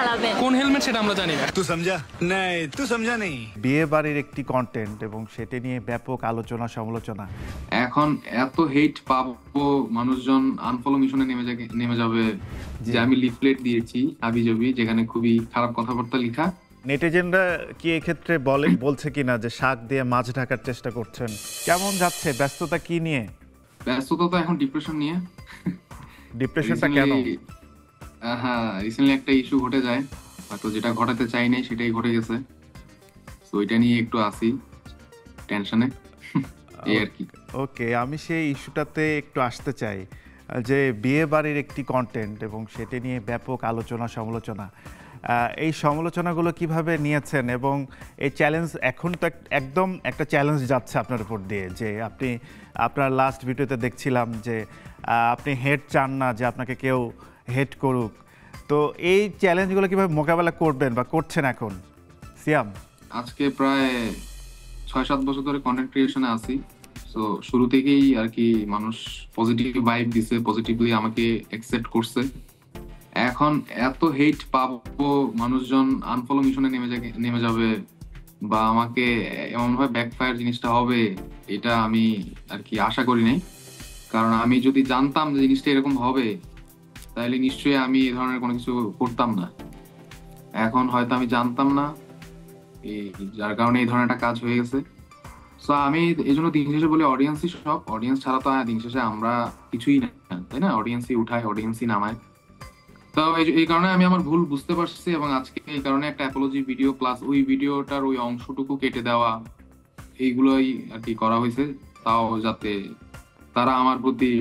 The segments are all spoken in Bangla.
চালাবেন। কোন হেলমেট সেটা আমরা জানি না। तू समझा नहीं तू समझा नहीं বিয়ে বাড়ির একটি কন্টেন্ট এবং সেটা নিয়ে ব্যাপক আলোচনা সমালোচনা। এখন এত হেট পাবো, মানুষজন আনফলো মিশনে নেমে যাবে যে আমি লিফলেট দিয়েছি হাবিজাবি যেখানে খুবই খারাপ কথাবার্তা লেখা। নেটিজেনরা কি এক্ষেত্রে বলছে কিনা যে শাক দিয়ে মাছ ঢাকার চেষ্টা করছেন? কেমন যাচ্ছে ব্যস্ততা কি নিয়ে? ব্যস্ততা তো এখন ডিপ্রেশন নিয়ে। ডিপ্রেশনটা কেন? হ্যাঁ, রিসেন্টলি একটা ইস্যু ঘটে যায়, হয়তো যেটা ঘটাতে চাই নাই সেটাই ঘটে গেছে, তো ওইটা নিয়ে একটু আসি টেনশনে এই আর কি। ওকে, আমি সেই ইস্যুটাতে একটু আসতে চাই যে বিয়ে বাড়ির একটি কন্টেন্ট এবং সেটা নিয়ে ব্যাপক আলোচনা সমালোচনা। এই সমালোচনাগুলো কিভাবে নিয়েছেন এবং এই চ্যালেঞ্জ এখন তো একদম একটা চ্যালেঞ্জ যাচ্ছে আপনার উপর দিয়ে, যে আপনি আপনার লাস্ট ভিডিওতে দেখছিলাম যে আপনি হেড চান না যে আপনাকে কেউ হেড করুক। তো এই চ্যালেঞ্জগুলো কিভাবে মোকাবেলা করবেন বা করছেন এখন সিয়াম? আজকে প্রায় 6-7 বছর ধরে কন্টেন্ট ক্রিয়েশনে আছি, তো শুরু থেকেই আর কি মানুষ পজিটিভ ভাইব দিছে, পজিটিভলি আমাকে অ্যাকসেপ্ট করছে। এখন এত হেট পাবো, মানুষজন আনফলো মিশনে নেমে যাবে বা আমাকে এমন ভাবে ব্যাকফায়ার জিনিসটা হবে, এটা আমি আর কি আশা করি নাই। কারণ আমি যদি জানতাম যে জিনিসটা এরকম হবে তাহলে নিশ্চয়ই আমি এই ধরনের কোনো কিছু করতাম না। এখন হয়তো আমি জানতাম না, যার কারণে এই ধরনের একটা কাজ হয়ে গেছে। তো আমি এই জন্য দিন শেষে বলি অডিয়েন্সই সব, অডিয়েন্স ছাড়া তো দিন শেষে আমরা কিছুই না, তাই না? অডিয়েন্সই উঠায়, অডিয়েন্সই নামায়। তো এই কারণে আমি আমার ভুল বুঝতে পারছি এবং আজকে এই কারণে একটা অ্যাপোলজি ভিডিও প্লাস ওই ভিডিওটার ওই অংশটুকু কেটে দেওয়া, এইগুলোই আর কি করা হয়েছে, তাও যাতে তারা আমার প্রতি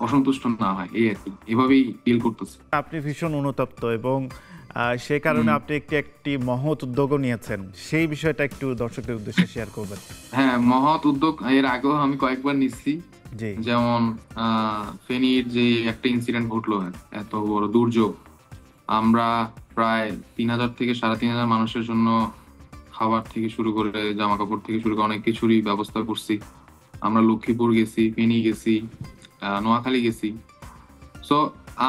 অসন্তুষ্ট না হয়, এই আর কি, এভাবেই ফিল করতেছে। আপনি ভীষণ অনুতপ্ত এবং সে কারণে আপনি একটি মহৎ উদ্যোগও নিয়েছেন, সেই বিষয়টা একটু দর্শকদের উদ্দেশ্যে শেয়ার করবেন। হ্যাঁ, মহৎ উদ্যোগ এর আগেও আমি কয়েকবার নিচ্ছি। যেমন ফেনীর যে একটা ইনসিডেন্ট ঘটলো, এত বড় দুর্যোগ, আমরা প্রায় 3000 থেকে 3500 মানুষের জন্য খাবার থেকে শুরু করে জামা কাপড় থেকে শুরু করে অনেক কিছুরই ব্যবস্থা করছি। আমরা লক্ষ্মীপুর গেছি, ফেনী গেছি, নোয়াখালী গেছি। সো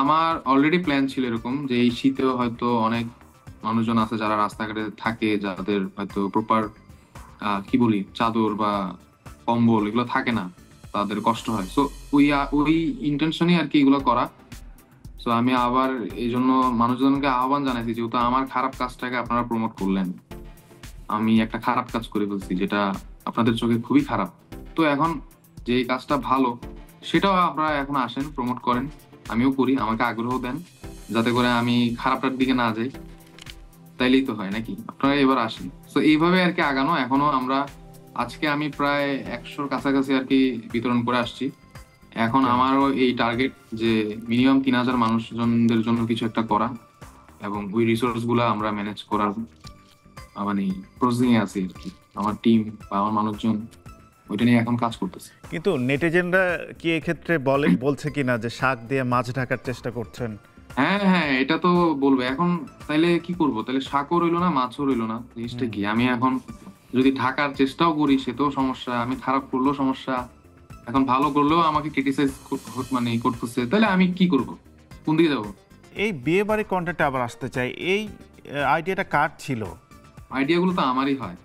আমার অলরেডি প্ল্যান ছিল এরকম যে এই শীতেও হয়তো অনেক মানুষজন আছে যারা রাস্তাঘাটে থাকে, যাদের হয়তো প্রপার কি বলি চাদর বা কম্বল এগুলো থাকে না, তাদের কষ্ট হয়। সো ওই ইন্টেনশনই আর কি এগুলো করা। সো আমি আবার এই জন্য মানুষজনকে আহ্বান জানাইছি, যেহেতু আমার খারাপ কাজটাকে আপনারা প্রমোট করলেন, আমি একটা খারাপ কাজ করে ফেলছি যেটা আপনাদের চোখে খুবই খারাপ। তো এখন যে কাজটা ভালো সেটাও আপনারা এখন আসেন, প্রমোট করেন, আমিও করি, আমাকে আগ্রহ দেন, যাতে করে আমি খারাপটার দিকে না যাই। তাইলেই তো হয় নাকি? আপনারা এবার আসেন। তো এইভাবে আর কি আগানো। এখনো আমরা আজকে আমি প্রায় 100-র কাছাকাছি আর কি বিতরণ করে আসছি। এখন আমারও এই টার্গেট যে মিনিমাম 3000 মানুষজনদের জন্য কিছু একটা করা এবং ওই রিসোর্স গুলা আমরা ম্যানেজ করার মানে প্রসেসিং এ আছি আর কি। আমার টিম বা আমার মানুষজন ওইটা নিয়ে এখন কাজ করতেছে। কিন্তু নেটিজেনরা কি এক্ষেত্রে বলছে কিনা যে শাক দিয়ে মাছ ঢাকার চেষ্টা করছেন? হ্যাঁ, এটা তো বলবে। এখন তাইলে কি করব? তাহলে শাকও রইলো না, মাছও রইলো না, জিনিসটা কি? আমি এখন যদি ঢাকার চেষ্টাও করি সেটাও সমস্যা, আমি খারাপ করলেও সমস্যা, এখন ভালো করলেও আমাকে ক্রিটিসাইজ মানে করতেছে, তাহলে আমি কি করব? কোন দিকে যাবো? এই বিয়ে বাড়ির কন্টেন্টে আবার আসতে চাই, এই আইডিয়াটা কার ছিল? আইডিয়াগুলো তো আমারই হয়।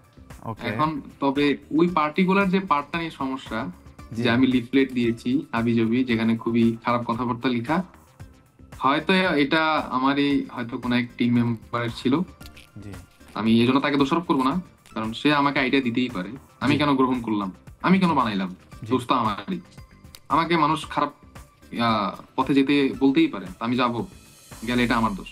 এখন তবে ওই পার্টিকুলার যে পার্টটা নিয়ে সমস্যা, যে আমি লিফলেট দিয়েছি হাবিজাবি যেখানে খুবই খারাপ কথাবার্তা লেখা, হয়তো এটা আমারই হয়তো কোনো এক টিম মেম্বারের ছিল। আমি এই জন্য তাকে দোষারোপ করবো না, কারণ সে আমাকে আইডিয়া দিতেই পারে। আমি কেন গ্রহণ করলাম, আমি কেন বানাইলাম, দোষ তো আমারই। আমাকে মানুষ খারাপ পথে যেতে বলতেই পারে, আমি যাবো, গেলে এটা আমার দোষ।